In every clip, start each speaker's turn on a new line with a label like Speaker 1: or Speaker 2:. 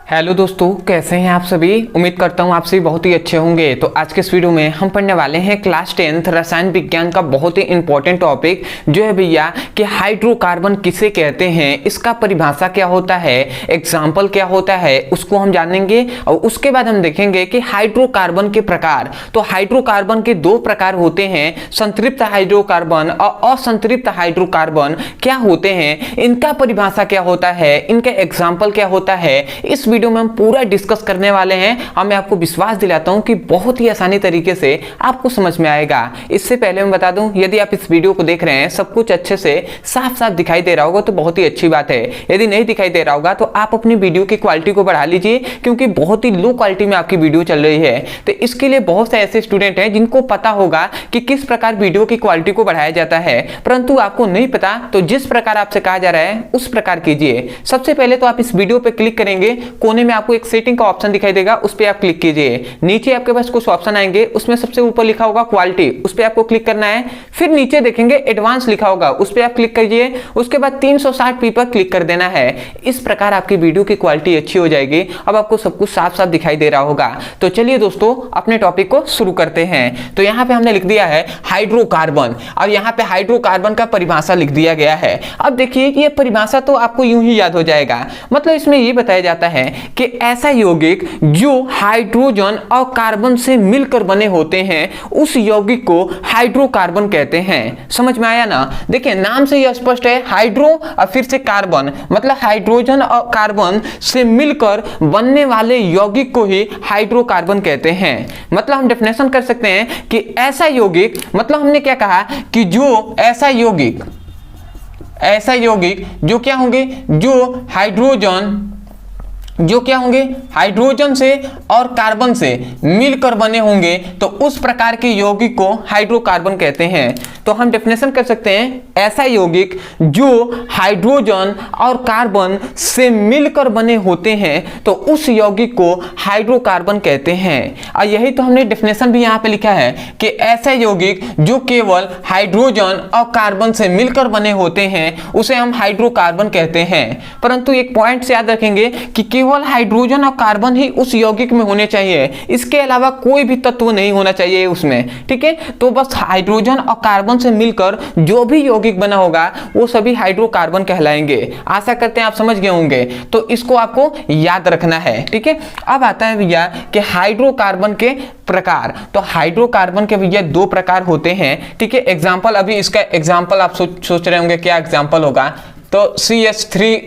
Speaker 1: Hello दोस्तों, कैसे हैं आप सभी। उम्मीद करता हूं आप सभी बहुत ही अच्छे होंगे। तो आज के इस वीडियो में हम पढ़ने वाले हैं क्लास 10th रसायन विज्ञान का बहुत ही इंपॉर्टेंट टॉपिक जो है भैया कि हाइड्रोकार्बन किसे कहते हैं, इसका परिभाषा क्या होता है, एग्जाम्पल क्या होता है, उसको हम जानेंगे। और उसके बाद हम देखेंगे कि हाइड्रोकार्बन के प्रकार। तो हाइड्रोकार्बन के दो प्रकार होते हैं, संतृप्त हाइड्रोकार्बन और असंतृप्त हाइड्रोकार्बन क्या होते हैं, इनका परिभाषा क्या होता है, इनका एग्जाम्पल क्या होता है, इस वीडियो में हम पूरा डिस्कस करने वाले हैं। और मैं आपको विश्वास दिलाता हूं कि बहुत ही आसानी तरीके से आपको समझ में आएगा। इससे पहले मैं बता दूं, यदि आप इस वीडियो को देख रहे हैं, सब कुछ अच्छे से साफ साफ दिखाई दे रहा होगा तो बहुत ही अच्छी बात है। यदि नहीं दिखाई दे रहा होगा तो आप अपनी वीडियो की क्वालिटी को बढ़ा लीजिए, क्योंकि बहुत ही लो क्वालिटी में आपकी वीडियो चल रही है। तो इसके लिए बहुत से ऐसे स्टूडेंट हैं जिनको पता होगा कि किस प्रकार वीडियो की क्वालिटी को बढ़ाया जाता है, परंतु आपको नहीं पता। तो जिस प्रकार आपसे कहा जा रहा है उस प्रकार कीजिए। सबसे पहले तो आप इस वीडियो पे क्लिक करेंगे, कोने में आपको एक सेटिंग का ऑप्शन दिखाई देगा, उस पर आप क्लिक कीजिए। नीचे आपके पास कुछ ऑप्शन आएंगे, उसमें सबसे ऊपर लिखा होगा क्वालिटी, उस पर आपको क्लिक करना है। फिर नीचे देखेंगे एडवांस लिखा होगा, उस पर आप क्लिक कीजिए। उसके बाद 360p पर क्लिक कर देना है। इस प्रकार आपकी वीडियो की क्वालिटी अच्छी हो जाएगी। अब आपको सब कुछ साफ साफ दिखाई दे रहा होगा। तो चलिए दोस्तों, अपने टॉपिक को शुरू करते हैं। तो यहाँ पे हमने लिख दिया है हाइड्रोकार्बन। अब यहाँ पे हाइड्रोकार्बन का परिभाषा लिख दिया गया है। अब देखिए ये परिभाषा तो आपको यूं ही याद हो जाएगा। मतलब इसमें ये बताया जाता है कि ऐसा यौगिक जो हाइड्रोजन और कार्बन से मिलकर बने होते हैं, उस यौगिक को हाइड्रोकार्बन कहते हैं। समझ में आया ना। देखिए नाम से यह स्पष्ट है, हाइड्रो और फिर से कार्बन, मतलब हाइड्रोजन और कार्बन से मिलकर बनने वाले यौगिक को ही हाइड्रोकार्बन कहते हैं। मतलब हम डेफिनेशन कर सकते हैं कि ऐसा यौगिक, मतलब हमने क्या कहा कि जो ऐसा यौगिक जो क्या होंगे, जो क्या होंगे हाइड्रोजन से और कार्बन से मिलकर बने होंगे, तो उस प्रकार के यौगिक को हाइड्रोकार्बन कहते हैं। तो हम डेफिनेशन कर सकते हैं, ऐसा यौगिक जो हाइड्रोजन और कार्बन से मिलकर बने होते हैं, तो उस यौगिक को हाइड्रोकार्बन कहते हैं। और यही तो हमने डेफिनेशन भी यहाँ पे लिखा है कि ऐसा यौगिक जो केवल हाइड्रोजन और कार्बन से मिलकर बने होते हैं, उसे हम हाइड्रोकार्बन कहते हैं। परंतु एक पॉइंट से याद रखेंगे कि केवल हाइड्रोजन और कार्बन ही उस यौगिक में होने चाहिए, इसके अलावा कोई भी तत्व नहीं होना चाहिए उसमें। ठीक है, तो बस हाइड्रोजन और कार्बन से मिलकर जो भी यौगिक बना होगा वो सभी हाइड्रोकार्बन कहलाएंगे। आशा करते हैं आप समझ गए होंगे। तो इसको आपको याद रखना है। ठीक है, अब आता है भैया कि हाइड्रोकार्बन के प्रकार। तो हाइड्रोकार्बन के भैया दो प्रकार होते हैं। ठीक है, एग्जाम्पल, अभी इसका एग्जाम्पल आप सोच रहे होंगे क्या एग्जाम्पल होगा। तो CH3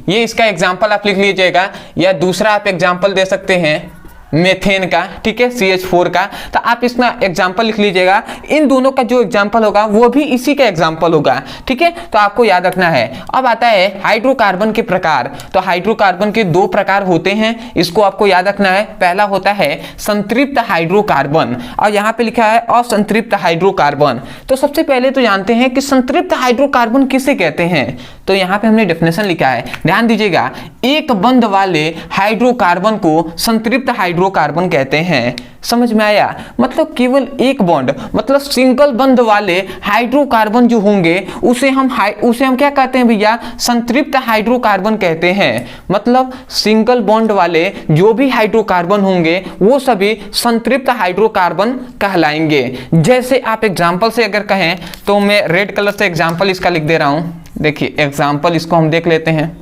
Speaker 1: ये इसका एग्जाम्पल आप लिख लीजिएगा, या दूसरा आप एग्जाम्पल दे सकते हैं मेथेन का। ठीक है, CH4 का। तो आप इसका एग्जाम्पल लिख लीजिएगा। इन दोनों का जो एग्जाम्पल होगा वो भी इसी का एग्जाम्पल होगा। ठीक है, तो आपको याद रखना है। अब आता है हाइड्रोकार्बन के प्रकार। तो हाइड्रोकार्बन के दो प्रकार होते हैं, इसको आपको याद रखना है। पहला होता है संतृप्त हाइड्रोकार्बन, और यहाँ पे लिखा है असंतृप्त हाइड्रोकार्बन। तो सबसे पहले तो जानते हैं कि संतृप्त हाइड्रोकार्बन किसे कहते हैं। तो यहाँ पे हमने डेफिनेशन लिखा है, ध्यान दीजिएगा। एक बंध वाले हाइड्रोकार्बन को संतृप्त हाइड्रोकार्बन कहते हैं। समझ में आया। मतलब केवल एक बॉन्ड, मतलब सिंगल बंध वाले हाइड्रोकार्बन जो होंगे उसे हम क्या कहते हैं भैया, संतृप्त हाइड्रोकार्बन कहते हैं। मतलब सिंगल बॉन्ड वाले जो भी हाइड्रोकार्बन होंगे वो सभी संतृप्त हाइड्रोकार्बन कहलाएंगे। जैसे आप एग्जाम्पल से अगर कहें तो मैं रेड कलर से एग्जाम्पल इसका लिख दे रहा हूं। देखिए एग्जाम्पल इसको हम देख लेते हैं।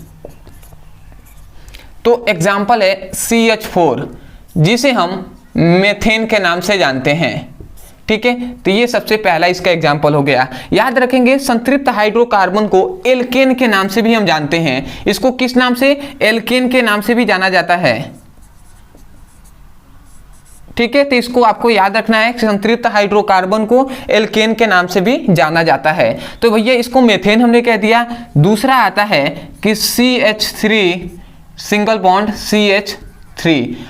Speaker 1: तो एग्जाम्पल है CH4, जिसे हम मेथेन के नाम से जानते हैं। ठीक है, तो ये सबसे पहला इसका एग्जाम्पल हो गया। याद रखेंगे संतृप्त हाइड्रोकार्बन को एल्केन के नाम से भी हम जानते हैं। इसको किस नाम से, एल्केन के नाम से भी जाना जाता है। ठीक है, तो इसको आपको याद रखना है, संतृप्त हाइड्रोकार्बन को एल्केन के नाम से भी जाना जाता है। तो भैया इसको मेथेन हमने कह दिया। दूसरा आता है कि CH3 सिंगल बॉन्ड CH3।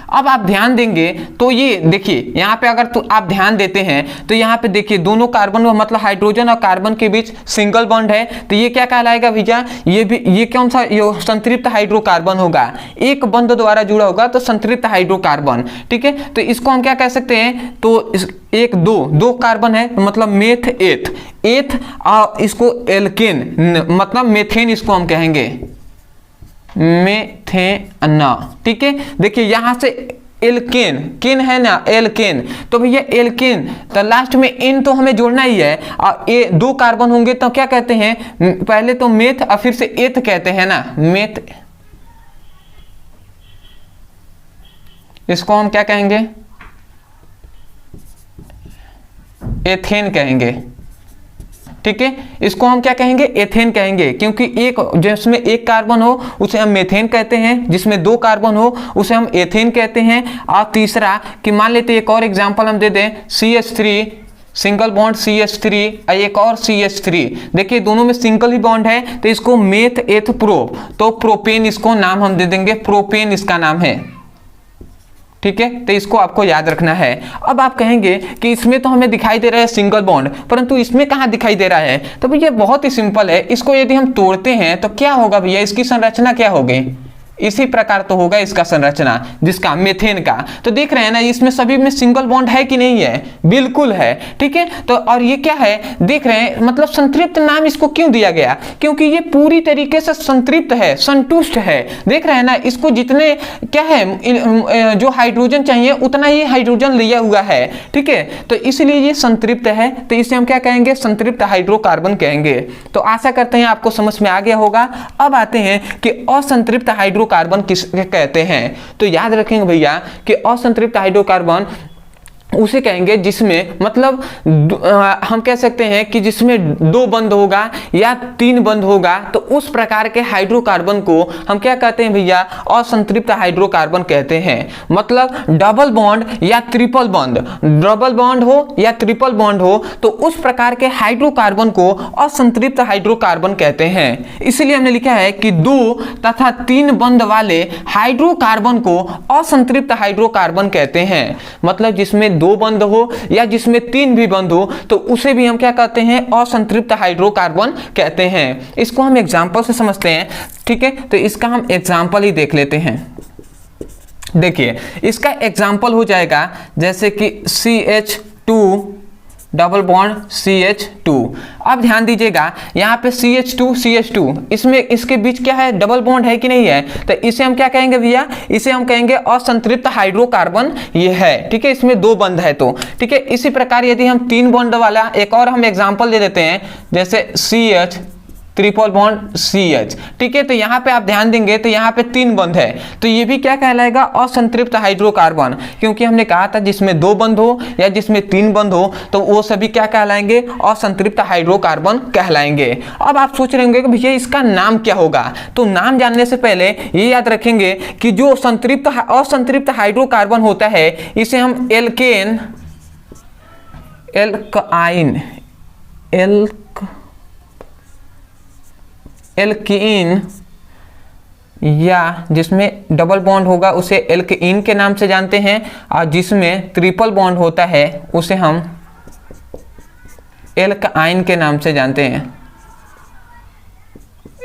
Speaker 1: अब आप ध्यान देंगे तो ये देखिए यहाँ पे अगर तो आप ध्यान देते हैं तो यहाँ पे देखिए दोनों कार्बन, मतलब हाइड्रोजन और कार्बन के बीच सिंगल बॉन्ड है। तो ये क्या कहलाएगा भैया, ये कौन सा संतृप्त हाइड्रोकार्बन होगा, एक बंध द्वारा जुड़ा होगा तो संतृप्त हाइड्रोकार्बन। ठीक है, तो इसको हम क्या कह सकते हैं, तो एक दो कार्बन है, मतलब मेथ एथ, और इसको एल्केन मतलब मेथेन इसको हम कहेंगे। मेथेन। ठीक है, देखिए यहां से एल्केन, केन है ना, एल्केन, तो भैया एल्केन, तो लास्ट में एन तो हमें जोड़ना ही है, और ये 2 कार्बन होंगे तो क्या कहते हैं, पहले तो मेथ और फिर से एथ कहते हैं ना, मेथ, इसको हम क्या कहेंगे, एथेन कहेंगे। ठीक है, इसको हम क्या कहेंगे, एथेन कहेंगे, क्योंकि एक जिसमें 1 कार्बन हो उसे हम मेथेन कहते हैं, जिसमें 2 कार्बन हो उसे हम एथेन कहते हैं। और तीसरा कि मान लेते हैं, एक और एग्जांपल हम दे दें, CH3 सिंगल बॉन्ड CH3 और एक और CH3, देखिए दोनों में सिंगल ही बॉन्ड है, तो इसको मेथ एथ प्रो, तो प्रोपेन इसको नाम हम दे देंगे, प्रोपेन इसका नाम है। ठीक है, तो इसको आपको याद रखना है। अब आप कहेंगे कि इसमें तो हमें दिखाई दे रहा है सिंगल बॉन्ड, परंतु इसमें कहाँ दिखाई दे रहा है, तो भैया बहुत ही सिंपल है, इसको यदि हम तोड़ते हैं तो क्या होगा भैया, इसकी संरचना क्या होगी, इसी प्रकार तो होगा इसका संरचना, जिसका मेथेन का। तो देख रहे हैं ना, इसमें सभी में सिंगल बॉन्ड है कि नहीं है, बिल्कुल है। ठीक है, तो और ये क्या है, देख रहे हैं, मतलब संतृप्त नाम इसको क्यों दिया गया, क्योंकि ये पूरी तरीके से संतृप्त है, संतुष्ट है। देख रहे हैं ना, इसको जितने क्या है जो हाइड्रोजन चाहिए उतना ही हाइड्रोजन लिया हुआ है। ठीक है, तो इसलिए ये संतृप्त है, तो इसे हम क्या कहेंगे, संतृप्त हाइड्रोकार्बन कहेंगे। तो आशा करते हैं आपको समझ में आ गया होगा। अब आते हैं कि असंतृप्त हाइड्रोकार्बन किसके कहते हैं, तो याद रखेंगे भैया कि असंतृप्त हाइड्रोकार्बन उसे कहेंगे जिसमें, मतलब हम कह सकते हैं कि जिसमें 2 बंध होगा या 3 बंध होगा, तो उस प्रकार के हाइड्रोकार्बन को हम क्या कहते हैं भैया, असंतृप्त हाइड्रोकार्बन कहते हैं। मतलब डबल बॉन्ड या ट्रिपल बॉन्ड, डबल बॉन्ड हो या ट्रिपल बॉन्ड हो, तो उस प्रकार के हाइड्रोकार्बन को असंतृप्त हाइड्रोकार्बन कहते हैं। इसलिए हमने लिखा है कि 2 तथा 3 बंध वाले हाइड्रोकार्बन को असंतृप्त हाइड्रोकार्बन कहते हैं। मतलब जिसमें 2 बंध हो या जिसमें 3 भी बंध हो, तो उसे भी हम क्या कहते हैं, असंतृप्त हाइड्रोकार्बन कहते हैं। इसको हम एग्जांपल से समझते हैं। ठीक है, तो इसका हम एग्जांपल ही देख लेते हैं। देखिए इसका एग्जांपल हो जाएगा जैसे कि CH2 डबल बॉन्ड CH2। अब ध्यान दीजिएगा, यहाँ पे CH2 इसमें इसके बीच क्या है, डबल बॉन्ड है कि नहीं है, तो इसे हम क्या कहेंगे भैया, इसे हम कहेंगे असंतृप्त हाइड्रोकार्बन ये है। ठीक है, इसमें 2 बंध है तो ठीक है। इसी प्रकार यदि हम 3 बॉन्ड वाला एक और हम एग्जांपल दे देते हैं, जैसे CH ट्रिपल बॉन्ड CH। ठीक है, तो यहाँ पे आप ध्यान देंगे तो यहाँ पे 3 बंध है, तो ये भी क्या कहलाएगा, असंतृप्त हाइड्रोकार्बन, क्योंकि हमने कहा था जिसमें 2 बंध हो या जिसमें 3 बंध हो, तो वो सभी क्या कहलाएंगे, असंतृप्त हाइड्रोकार्बन कहलाएंगे। अब आप सोच रहे होंगे कि भैया इसका नाम क्या होगा, तो नाम जानने से पहले ये याद रखेंगे कि जो असंतृप्त हाइड्रोकार्बन होता है इसे हम एल्केन, एल्काइन, एल्कीन, या जिसमें डबल बॉन्ड होगा उसे एल्कीन के नाम से जानते हैं, और जिसमें ट्रिपल बॉन्ड होता है उसे हम एल्काइन के नाम से जानते हैं,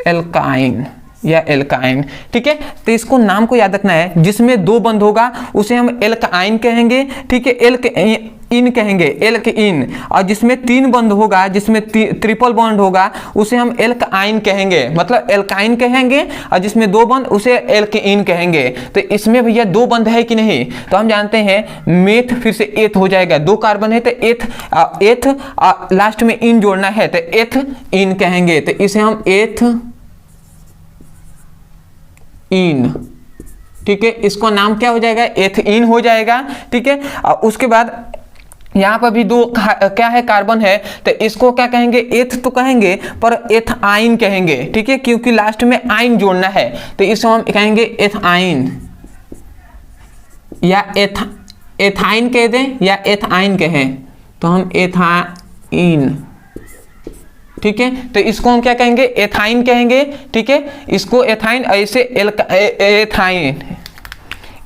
Speaker 1: एल्काइन या एल्काइन। ठीक है, तो इसको नाम को याद रखना है, जिसमें 2 बंध होगा उसे हम एल्काइन कहेंगे। ठीक है, इन कहेंगे, एल्कीन, और जिसमें 3 बंध होगा, जिसमें ट्रिपल बॉन्ड होगा उसे हम एल्काइन कहेंगे, मतलब एल्काइन कहेंगे, और जिसमें 2 बंध उसे एल्कीन कहेंगे। तो इसमें भैया 2 बंध है कि नहीं, तो हम जानते हैं मेथ फिर से एथ हो जाएगा, 2 कार्बन है तो एथ लास्ट में इन जोड़ना है तो एथ इन कहेंगे, तो इसे हम एथ इन। ठीक है, इसको नाम क्या हो जाएगा, एथीन हो जाएगा। ठीक है, और उसके बाद यहाँ पर भी 2 क्या है, कार्बन है, तो इसको क्या कहेंगे, एथ तो कहेंगे पर एथाइन कहेंगे। ठीक है, क्योंकि लास्ट में आइन जोड़ना है, तो इसको हम कहेंगे एथाइन, या एथाइन कह दें या एथाइन कहें, तो हम एथाइन। ठीक है, तो इसको हम क्या कहेंगे, एथाइन कहेंगे। ठीक है, इसको एथाइन, ऐसे एथाइन,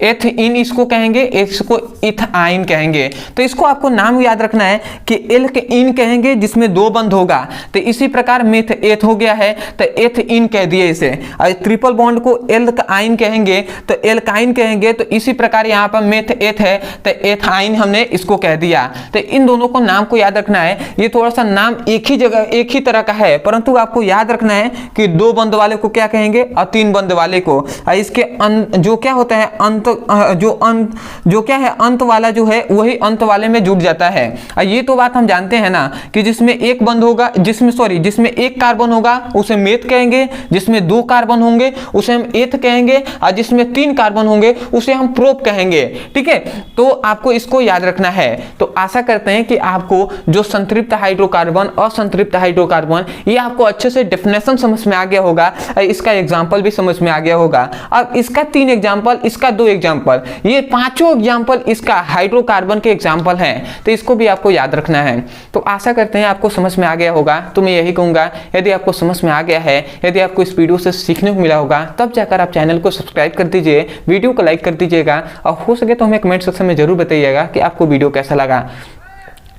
Speaker 1: एथिन इसको कहेंगे, इसको इथाइन कहेंगे। तो इसको आपको नाम याद रखना है कि एल्केन कहेंगे जिसमें 2 बंध होगा, तो इसी प्रकार मेथ एथ हो गया है तो एथिन कह दिए इसे। और ट्रिपल बॉन्ड को एल्काइन कहेंगे तो एल्काइन कहेंगे, तो इसी प्रकार यहाँ पर मेथ एथ है तो एथाइन हमने इसको कह दिया। तो इन दोनों को नाम को याद रखना है। ये थोड़ा सा नाम एक ही जगह एक ही तरह का है, परंतु आपको याद रखना है कि 2 बंध वाले को क्या कहेंगे और 3 बंध वाले को। इसके जो क्या होता है जो क्या है अंत वाला जो है वही अंत वाले में जुड़ जाता है। ये तो बात हम जानते हैं ना कि जिसमें एक बंध होगा, जिसमें एक कार्बन होगा उसे मेथ कहेंगे, जिसमें 2 कार्बन होंगे उसे हम एथ कहेंगे, और जिसमें 3 कार्बन होंगे उसे हम प्रोप कहेंगे। ठीक है, तो आपको इसको याद रखना है। तो आशा करते हैं कि आपको जो संतृप्त हाइड्रोकार्बन, असंतृप्त हाइड्रोकार्बन, ये आपको अच्छे से डेफिनेशन समझ में आ गया होगा, इसका एग्जाम्पल भी समझ में आ गया होगा। अब इसका 3 एग्जाम्पल, इसका 2 एग्जाम्पल, ये 5 एग्जाम्पल इसका हाइड्रोकार्बन के एग्जाम्पल हैं, तो इसको भी आपको याद रखना है। तो आशा करते हैं आपको समझ में आ गया होगा। तो मैं यही कहूंगा, यदि आपको समझ में आ गया है, यदि आपको इस वीडियो से सीखने को मिला होगा, तब जाकर आप चैनल को सब्सक्राइब कर दीजिए, वीडियो को लाइक कर दीजिएगा, और हो सके तो हमें कमेंट सेक्शन में जरूर बताइएगा कि आपको वीडियो कैसा लगा।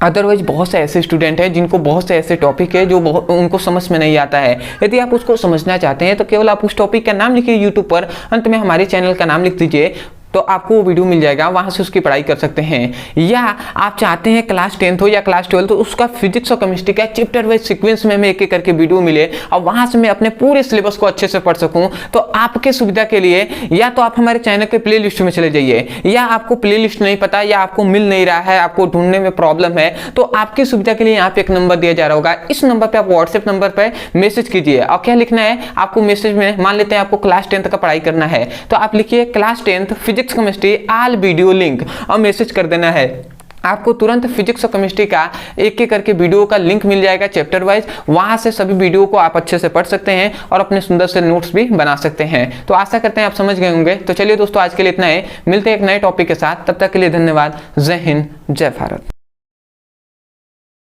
Speaker 1: अदरवाइज बहुत से ऐसे स्टूडेंट हैं जिनको बहुत से ऐसे टॉपिक है जो उनको समझ में नहीं आता है। यदि आप उसको समझना चाहते हैं तो केवल आप उस टॉपिक का नाम लिखिए यूट्यूब पर, अंत में हमारे चैनल का नाम लिख दीजिए, तो आपको वो वीडियो मिल जाएगा, वहां से उसकी पढ़ाई कर सकते हैं। या आप चाहते हैं क्लास 10th हो या क्लास 12th, तो उसका फिजिक्स और केमिस्ट्री का चैप्टर वाइज सीक्वेंस में हमें एक एक करके वीडियो मिले और वहां से मैं अपने पूरे सिलेबस को अच्छे से पढ़ सकूं, तो आपके सुविधा के लिए या तो आप हमारे चैनल के प्ले लिस्ट में चले जाइए, या आपको प्ले लिस्ट नहीं पता या आपको मिल नहीं रहा है, आपको ढूंढने में प्रॉब्लम है, तो आपकी सुविधा के लिए यहाँ पे एक नंबर दिया जा रहा होगा। इस नंबर पर आप व्हाट्सएप नंबर पर मैसेज कीजिए, और क्या लिखना है आपको मैसेज में, मान लेते हैं आपको क्लास 10th का पढ़ाई करना है, तो आप लिखिए class 10th physics chemistry all video link, और मैसेज कर देना है। आपको तुरंत फिजिक्स और केमिस्ट्री का एक एक करके वीडियो का लिंक मिल जाएगा चैप्टर वाइज, वहां से सभी वीडियो को आप अच्छे से पढ़ सकते हैं और अपने सुंदर से नोट्स भी बना सकते हैं। तो आशा करते हैं आप समझ गए होंगे। तो चलिए दोस्तों, आज के लिए इतना ही, मिलते हैं एक नए टॉपिक के साथ, तब तक के लिए धन्यवाद। जय हिंद, जय भारत।